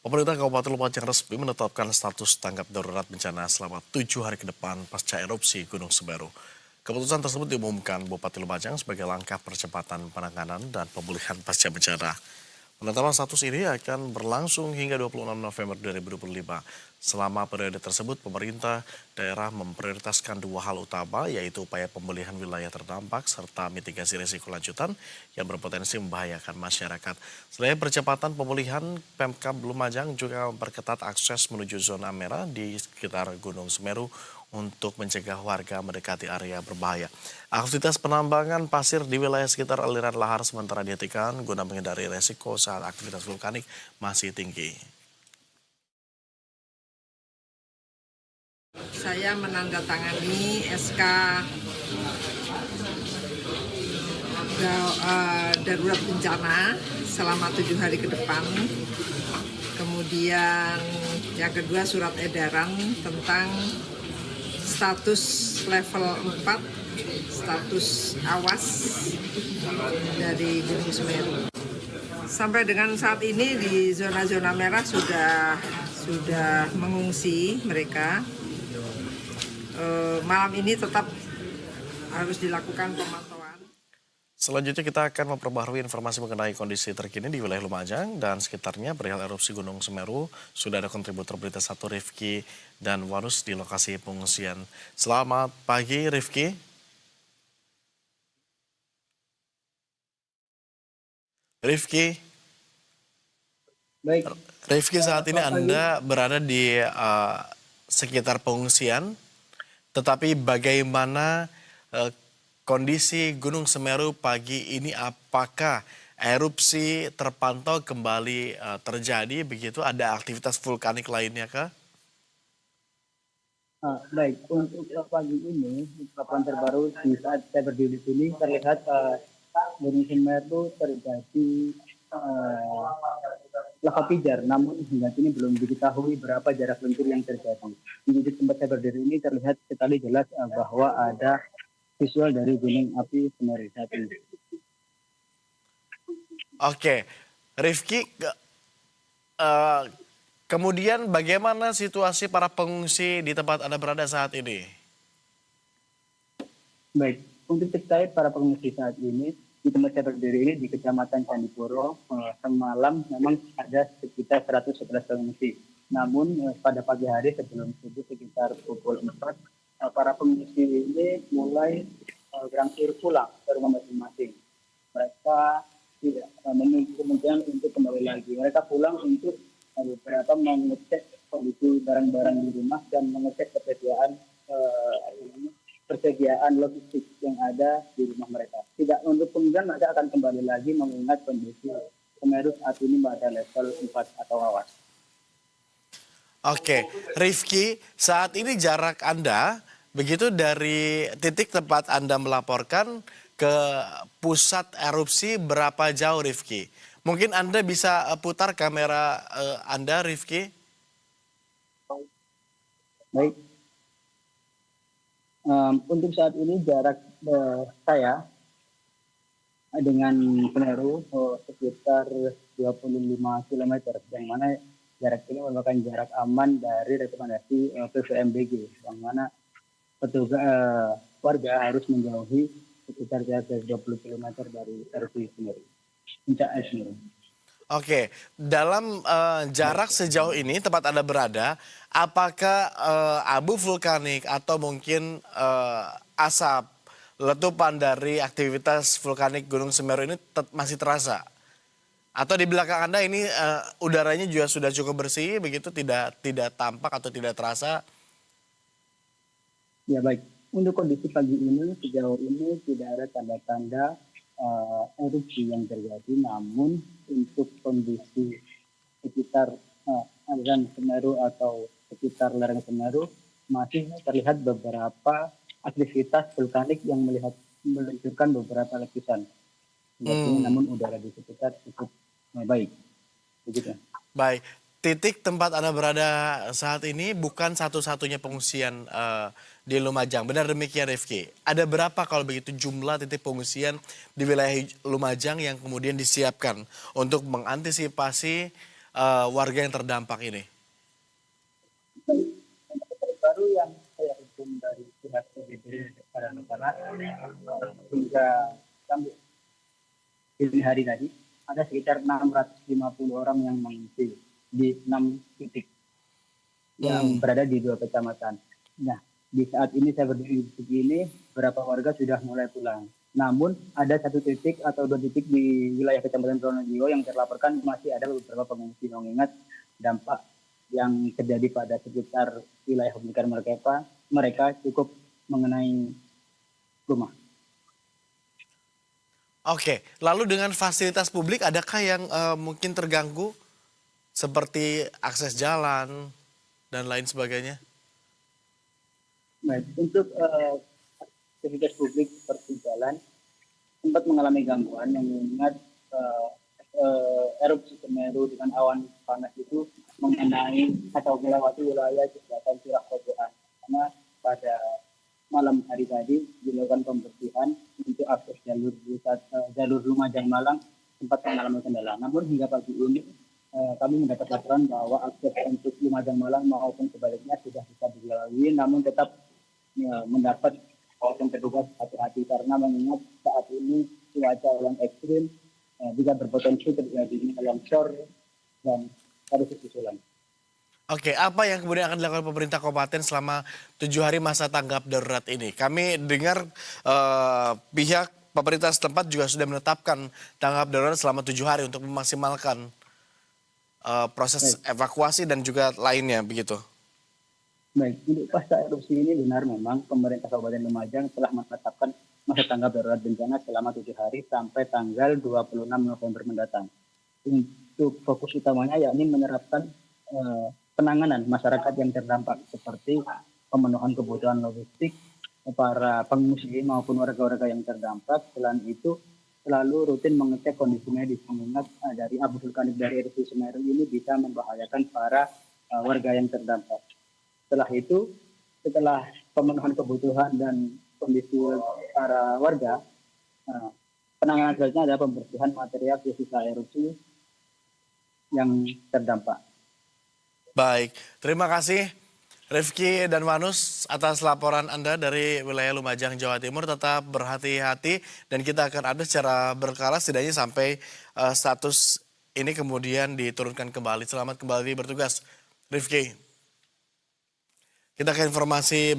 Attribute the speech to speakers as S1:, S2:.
S1: Pemerintah Kabupaten Lumajang resmi menetapkan status tanggap darurat bencana selama 7 hari ke depan pasca erupsi Gunung Semeru. Keputusan tersebut diumumkan Bupati Lumajang sebagai langkah percepatan penanganan dan pemulihan pasca bencana. Penetapan status ini akan berlangsung hingga 26 November 2025. Selama periode tersebut, pemerintah daerah memprioritaskan dua hal utama, yaitu upaya pemulihan wilayah terdampak serta mitigasi risiko lanjutan yang berpotensi membahayakan masyarakat. Selain percepatan pemulihan, Pemkab Lumajang juga memperketat akses menuju zona merah di sekitar Gunung Semeru untuk mencegah warga mendekati area berbahaya. Aktivitas penambangan pasir di wilayah sekitar aliran lahar sementara dihentikan guna menghindari resiko saat aktivitas vulkanik masih tinggi.
S2: Saya menandatangani SK darurat bencana selama 7 hari ke depan. Kemudian yang kedua surat edaran tentang status level 4, status awas dari Gunung Semeru. Sampai dengan saat ini di zona-zona merah sudah mengungsi mereka. Malam ini tetap harus dilakukan pemantauan.
S1: Selanjutnya kita akan memperbaharui informasi mengenai kondisi terkini di wilayah Lumajang dan sekitarnya perihal erupsi Gunung Semeru. Sudah ada kontributor berita 1 Rifki dan Wanus di lokasi pengungsian. Selamat pagi Rifki. Rifki.
S3: Baik.
S1: Rifki, saat ini Anda berada di sekitar pengungsian, tetapi bagaimana kondisi Gunung Semeru pagi ini, apakah erupsi terpantau kembali terjadi begitu? Ada aktivitas vulkanik lainnya kah?
S3: Baik, untuk pagi ini, laporan terbaru di saat saya berdiri di sini terlihat Gunung Semeru terjadi lava pijar, namun hingga kini belum diketahui berapa jarak luncur yang terjadi. Di tempat saya berdiri ini terlihat sekali jelas bahwa ada visual dari gunung api Semeru saat ini.
S1: Oke, Rifki, kemudian bagaimana situasi para pengungsi di tempat Anda berada saat ini?
S3: Baik, untuk terkait para pengungsi saat ini, di tempat saya berdiri ini di Kecamatan Candipuro, semalam memang ada sekitar 111 pengungsi. Namun pada pagi hari sebelum subuh sekitar pukul 4, para pengungsi ini mulai berangsur pulang ke rumah masing-masing. Mereka tidak memiliki kemungkinan untuk kembali lagi. Mereka pulang untuk beberapa mengecek kondisi barang-barang di rumah dan mengecek persediaan logistik yang ada di rumah mereka. Tidak untuk kemudian mereka akan kembali lagi mengingat kondisi Semeru saat ini pada level 4 atau awas.
S1: Oke, Rifki, saat ini jarak Anda begitu dari titik tempat Anda melaporkan ke pusat erupsi berapa jauh, Rifki? Mungkin Anda bisa putar kamera Anda, Rifki?
S3: Baik. Untuk saat ini jarak saya dengan Semeru sekitar 25 km, yang mana jarak ini merupakan jarak aman dari rekomendasi PVMBG, yang mana petugas warga harus menjauhi sekitar jarak 20 km dari erupsi Semeru, puncak es Semeru.
S1: Oke, dalam jarak sejauh ini tempat Anda berada, apakah abu vulkanik atau mungkin asap letupan dari aktivitas vulkanik Gunung Semeru ini masih terasa? Atau di belakang Anda ini udaranya juga sudah cukup bersih, begitu tidak tampak atau tidak terasa?
S3: Ya baik, untuk kondisi pagi ini sejauh ini tidak ada tanda-tanda erupsi yang terjadi, namun untuk kondisi sekitar aliran Semeru atau sekitar lereng Semeru masih terlihat beberapa aktivitas vulkanik yang meluncurkan beberapa letusan. Namun udara di sekitar cukup baik. Begitu.
S1: Baik, titik tempat Anda berada saat ini bukan satu-satunya pengungsian di Lumajang. Benar demikian, Rifki? Ada berapa kalau begitu jumlah titik pengungsian di wilayah Lumajang yang kemudian disiapkan untuk mengantisipasi warga yang terdampak ini?
S3: Baru yang saya hitung dari pihak PBB pada negara hingga sampai ini hari tadi ada sekitar 650 orang yang mengungsi di 6 titik yang berada di 2 kecamatan. Nah, di saat ini saya berdiri di titik ini, beberapa warga sudah mulai pulang. Namun ada 1 titik atau 2 titik di wilayah Kecamatan Pronojiwo yang terlaporkan masih ada beberapa pengungsi, mengingat dampak yang terjadi pada sekitar wilayah pemilikan mereka cukup mengenai rumah.
S1: Oke, lalu dengan fasilitas publik adakah yang mungkin terganggu seperti akses jalan dan lain sebagainya?
S3: Baik, untuk aktivitas publik seperti jalan sempat mengalami gangguan yang mengingat erupsi Semeru dengan awan panas itu mengenai atau melewati wilayah jembatan Curah Koboan. Karena pada malam hari tadi dilakukan pembersihan untuk akses jalur Lumajang Malang sempat mengalami kendala. Namun hingga pagi ini kami mendapat laporan bahwa akses untuk Lumajang Malang maupun sebaliknya sudah bisa dilalui, namun tetap mendapat kawasan petugas hati-hati karena mengingat saat ini cuaca yang ekstrim juga berpotensi terjadi longsor dan ada susulan.
S1: Oke, apa yang kemudian akan dilakukan pemerintah kabupaten selama 7 hari masa tanggap darurat ini? Kami dengar pihak pemerintah setempat juga sudah menetapkan tanggap darurat selama 7 hari untuk memaksimalkan proses evakuasi dan juga lainnya begitu.
S3: Baik, untuk pasca erupsi ini benar memang pemerintah Kabupaten Lumajang telah menetapkan masa tanggap darurat bencana selama 7 hari sampai tanggal 26 November mendatang. Untuk fokus utamanya yakni menerapkan penanganan masyarakat yang terdampak seperti pemenuhan kebutuhan logistik para pengungsi maupun warga-warga yang terdampak. Selain itu selalu rutin mengecek kondisi medis mengingat dari abu vulkanik dari erupsi Semeru ini bisa membahayakan para warga yang terdampak. Setelah itu, setelah pemenuhan kebutuhan dan kondisi para warga, penanganan selanjutnya adalah pembersihan material sisa erupsi yang terdampak.
S1: Baik, terima kasih Rifki dan Manus atas laporan Anda dari wilayah Lumajang, Jawa Timur. Tetap berhati-hati dan kita akan ada secara berkala setidaknya sampai status ini kemudian diturunkan kembali. Selamat kembali bertugas, Rifki. Kita ke informasi